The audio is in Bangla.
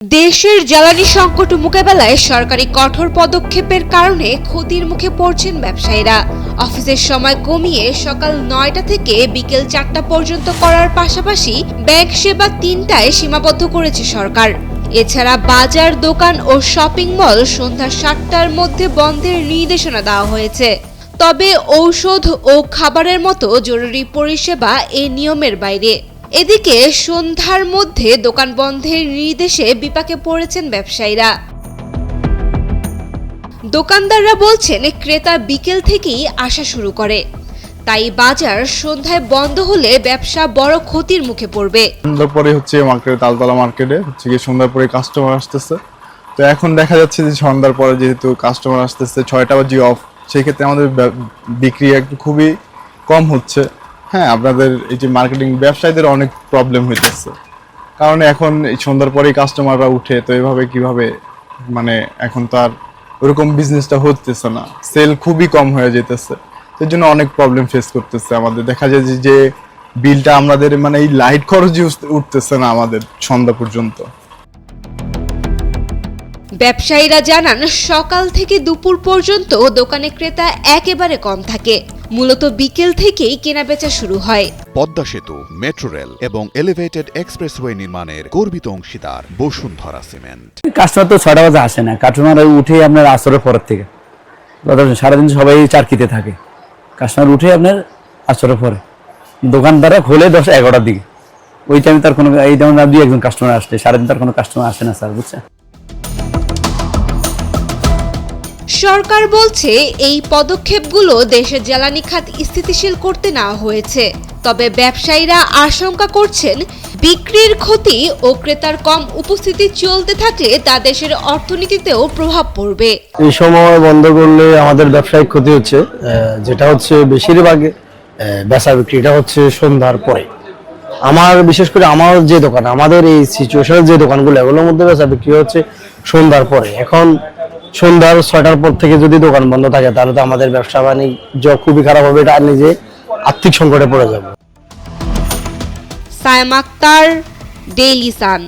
দেশের জ্বালানি সংকট মোকাবেলায় সরকারি কঠোর পদক্ষেপের কারণে ক্ষতির মুখে পড়ছেন ব্যবসায়ীরা। অফিসের সময় কমিয়ে সকাল 9টা থেকে বিকেল 4টা পর্যন্ত করার পাশাপাশি ব্যাংক সেবা 3টায় সীমাবদ্ধ করেছে সরকার। এছাড়া বাজার, দোকান ও শপিং মল সন্ধ্যা 7টার মধ্যে বন্ধের নির্দেশনা দেওয়া হয়েছে। তবে ঔষধ ও খাবারের মতো জরুরি পরিষেবা এই নিয়মের বাইরে। এদিকে সন্ধ্যার মধ্যে দোকান বন্ধের নির্দেশে বিপাকে পড়েছেন ব্যবসায়ীরা। দোকানদাররা বলছেন ক্রেতা বিকেল থেকেই আসা শুরু করে, তাই বাজার সন্ধ্যায় বন্ধ হলে ব্যবসা বড় ক্ষতির মুখে পড়বে। সন্ধ্যার পরে হচ্ছে মার্কেটে, তালতলা মার্কেটে হচ্ছে গিয়ে সন্ধ্যার পরে কাস্টমার আসতেছে। তো এখন দেখা যাচ্ছে যে সন্ধ্যার পরে যেহেতু কাস্টমার আসতেছে, 6টা বাজে অফ, সেই ক্ষেত্রে আমাদের বিক্রি একটু খুবই কম হচ্ছে। হ্যাঁ, আপনাদের এই যে মার্কেটিং ব্যবসায়ীদের অনেক প্রবলেম হইতেছে, কারণ এখন এই সন্ধ্যার পরেই কাস্টমাররা উঠে, তো এভাবে কিভাবে মানে এখন তো আর ওরকম বিজনেসটা হতেছে না, সেল খুবই কম হয়ে যেতেছে। এর জন্য অনেক প্রবলেম ফেস করতেছে আমাদের। দেখা যায় যে বিলটা আমাদের মানে এই লাইট খরচই উঠতেছে না আমাদের সন্ধ্যা পর্যন্ত। ব্যবসায়ীরা জানান সকাল থেকে দুপুর পর্যন্ত দোকানে ক্রেতা একেবারে কম থাকে। মূলত বিকেল থেকেই কেনাবেচা শুরু হয়। পদ্মা সেতু, মেট্রো রেল এবং এলিভেটেড এক্সপ্রেসওয়ে নির্মাণের গর্বিত অংশীদার বসুন্ধরা সিমেন্ট। কাস্টমার তো 6টা বাজে আসে না, কাস্টমার উঠে আপনার আসরের পরের থেকে সারাদিন সবাই চারকিতে থাকে। কাস্টমার উঠে আপনার আসরের পরে, দোকানদাররা খোলে 10-11টার দিকে। ওই টাইমে তার কোনো, এই যেমন 2-1 কাস্টমার আসলে, সারাদিন তার কোনো কাস্টমার আসে না স্যার, বুঝছেন। সরকার বলছে এই পদক্ষেপগুলো দেশের জ্বালানি খাত স্থিতিশীল করতে নেওয়া হয়েছে। তবে ব্যবসায়ীরা আশঙ্কা করছেন বিক্রির ক্ষতি ও ক্রেতার কম উপস্থিতি চলতে থাকলে তা দেশের অর্থনীতিতেও প্রভাব পড়বে। এই সময় বন্ধ করলে আমাদের ব্যবসায়িক ক্ষতি হচ্ছে, যেটা হচ্ছে বেশিরভাগ বেচা বিক্রিটা হচ্ছে সন্ধ্যার পরে। আমার বিশেষ করে আমার যে দোকান, আমাদের এই সিচুয়েশনের যে দোকানগুলো, এগুলোর মধ্যে বেচা বিক্রি হচ্ছে সন্ধ্যার পরে। এখন সন্ধ্যার 6টার পর থেকে যদি দোকান বন্ধ থাকে তাহলে তো আমাদের ব্যবসা বাণিজ্য খুবই খারাপ হবে, এটা নিজে আর্থিক সংকটে পড়ে যাবে। Sayem Akter, Daily Sun.